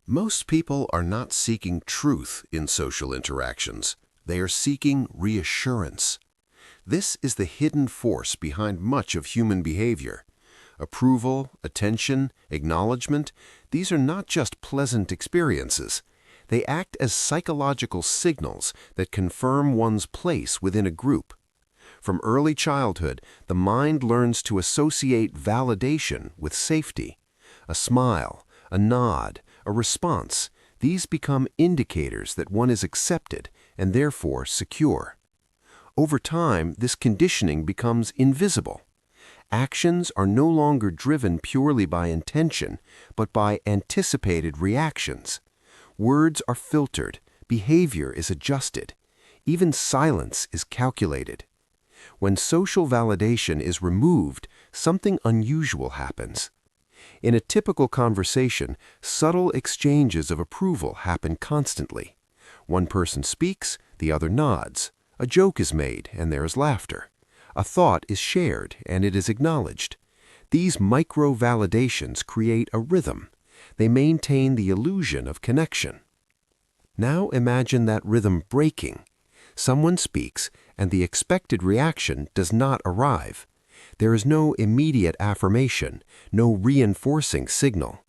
Most people are not seeking truth in social interactions. They are seeking reassurance. This is the hidden force behind much of human behavior. Approval, attention, acknowledgement, these are not just pleasant experiences. They act as psychological signals that confirm one's place within a group. From early childhood, the mind learns to associate validation with safety. A smile, a nod, a response, these become indicators that one is accepted and therefore secure. Over time, this conditioning becomes invisible. Actions are no longer driven purely by intention, but by anticipated reactions. Words are filtered, behavior is adjusted, even silence is calculated. When social validation is removed, something unusual happens. In a typical conversation, subtle exchanges of approval happen constantly. One person speaks, the other nods. A joke is made, and there is laughter. A thought is shared, and it is acknowledged. These micro-validations create a rhythm. They maintain the illusion of connection. Now imagine that rhythm breaking. Someone speaks, and the expected reaction does not arrive. There is no immediate affirmation, no reinforcing signal.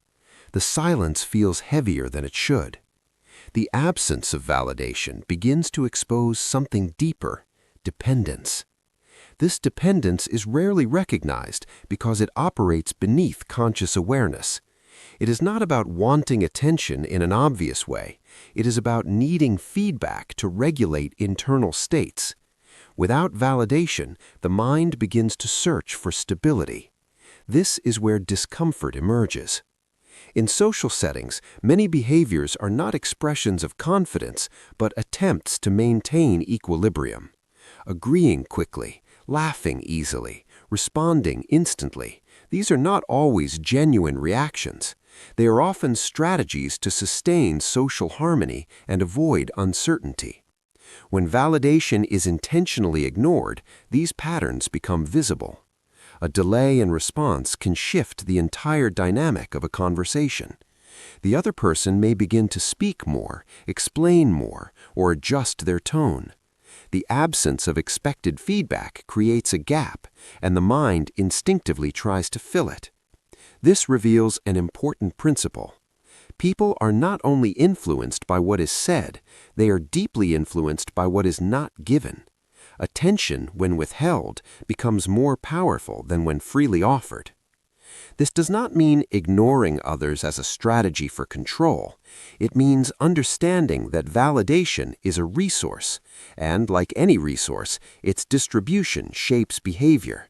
The silence feels heavier than it should. The absence of validation begins to expose something deeper, dependence. This dependence is rarely recognized because it operates beneath conscious awareness. It is not about wanting attention in an obvious way. It is about needing feedback to regulate internal states. Without validation, the mind begins to search for stability. This is where discomfort emerges. In social settings, many behaviors are not expressions of confidence, but attempts to maintain equilibrium. Agreeing quickly, laughing easily, responding instantly, these are not always genuine reactions. They are often strategies to sustain social harmony and avoid uncertainty. When validation is intentionally ignored, these patterns become visible. A delay in response can shift the entire dynamic of a conversation. The other person may begin to speak more, explain more, or adjust their tone. The absence of expected feedback creates a gap, and the mind instinctively tries to fill it. This reveals an important principle. People are not only influenced by what is said, they are deeply influenced by what is not given. Attention, when withheld, becomes more powerful than when freely offered. This does not mean ignoring others as a strategy for control. It means understanding that validation is a resource, and like any resource, its distribution shapes behavior.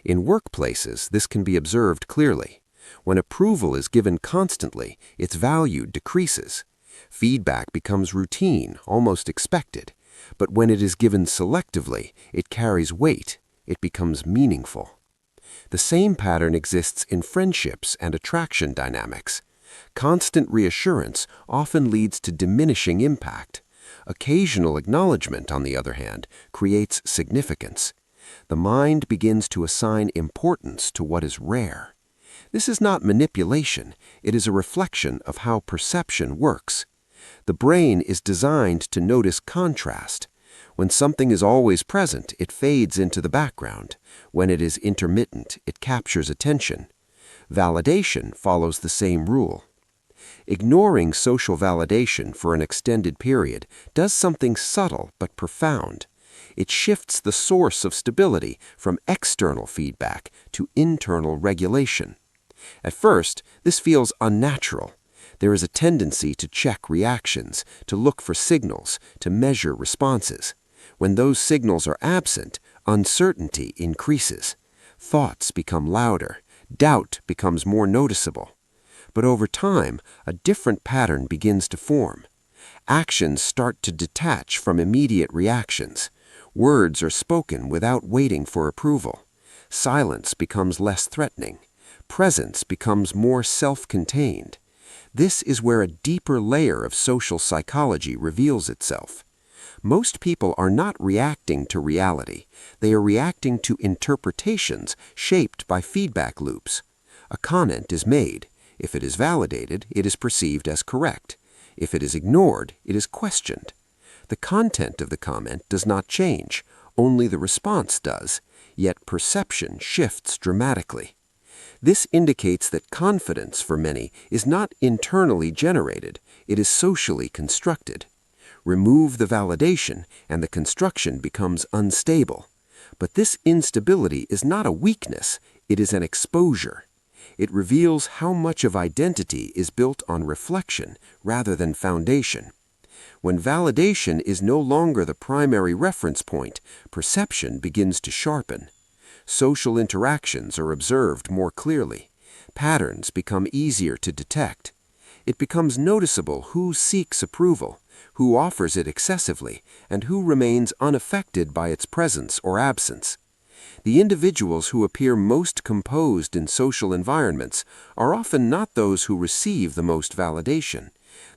In workplaces, this can be observed clearly. When approval is given constantly, its value decreases. Feedback becomes routine, almost expected. But when it is given selectively, it carries weight. It becomes meaningful. The same pattern exists in friendships and attraction dynamics. Constant reassurance often leads to diminishing impact. Occasional acknowledgement, on the other hand, creates significance. The mind begins to assign importance to what is rare. This is not manipulation, it is a reflection of how perception works. The brain is designed to notice contrast. When something is always present, it fades into the background. When it is intermittent, it captures attention. Validation follows the same rule. Ignoring social validation for an extended period does something subtle but profound. It shifts the source of stability from external feedback to internal regulation. At first, this feels unnatural. There is a tendency to check reactions, to look for signals, to measure responses. When those signals are absent, uncertainty increases. Thoughts become louder. Doubt becomes more noticeable. But over time, a different pattern begins to form. Actions start to detach from immediate reactions. Words are spoken without waiting for approval. Silence becomes less threatening. Presence becomes more self-contained. This is where a deeper layer of social psychology reveals itself. Most people are not reacting to reality. They are reacting to interpretations shaped by feedback loops. A comment is made. If it is validated, it is perceived as correct. If it is ignored, it is questioned. The content of the comment does not change, only the response does, yet perception shifts dramatically. This indicates that confidence for many is not internally generated, it is socially constructed. Remove the validation, and the construction becomes unstable. But this instability is not a weakness, it is an exposure. It reveals how much of identity is built on reflection rather than foundation. When validation is no longer the primary reference point, perception begins to sharpen. Social interactions are observed more clearly. Patterns become easier to detect. It becomes noticeable who seeks approval, who offers it excessively, and who remains unaffected by its presence or absence. The individuals who appear most composed in social environments are often not those who receive the most validation.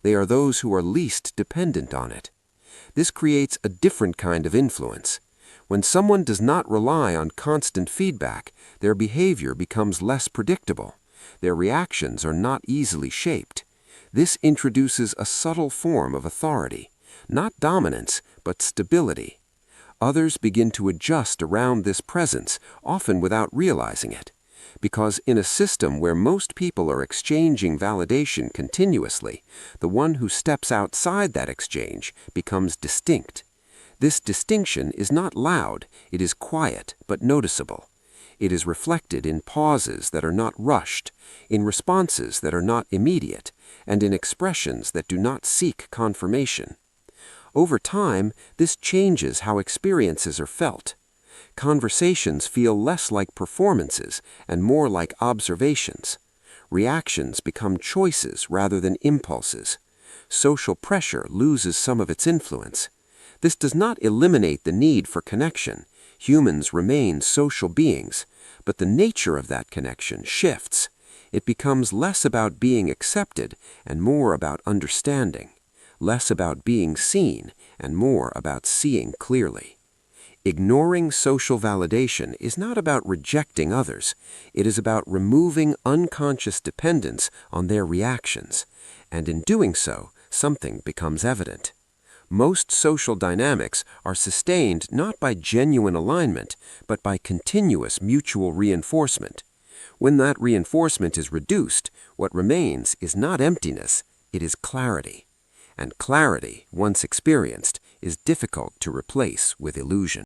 They are those who are least dependent on it. This creates a different kind of influence. When someone does not rely on constant feedback, their behavior becomes less predictable. Their reactions are not easily shaped. This introduces a subtle form of authority, not dominance, but stability. Others begin to adjust around this presence, often without realizing it. Because in a system where most people are exchanging validation continuously, the one who steps outside that exchange becomes distinct. This distinction is not loud, it is quiet but noticeable. It is reflected in pauses that are not rushed, in responses that are not immediate, and in expressions that do not seek confirmation. Over time, this changes how experiences are felt. Conversations feel less like performances and more like observations. Reactions become choices rather than impulses. Social pressure loses some of its influence. This does not eliminate the need for connection. Humans remain social beings, but the nature of that connection shifts. It becomes less about being accepted and more about understanding, less about being seen and more about seeing clearly. Ignoring social validation is not about rejecting others. It is about removing unconscious dependence on their reactions, and in doing so, something becomes evident. Most social dynamics are sustained not by genuine alignment, but by continuous mutual reinforcement. When that reinforcement is reduced, what remains is not emptiness, it is clarity. And clarity, once experienced, is difficult to replace with illusion.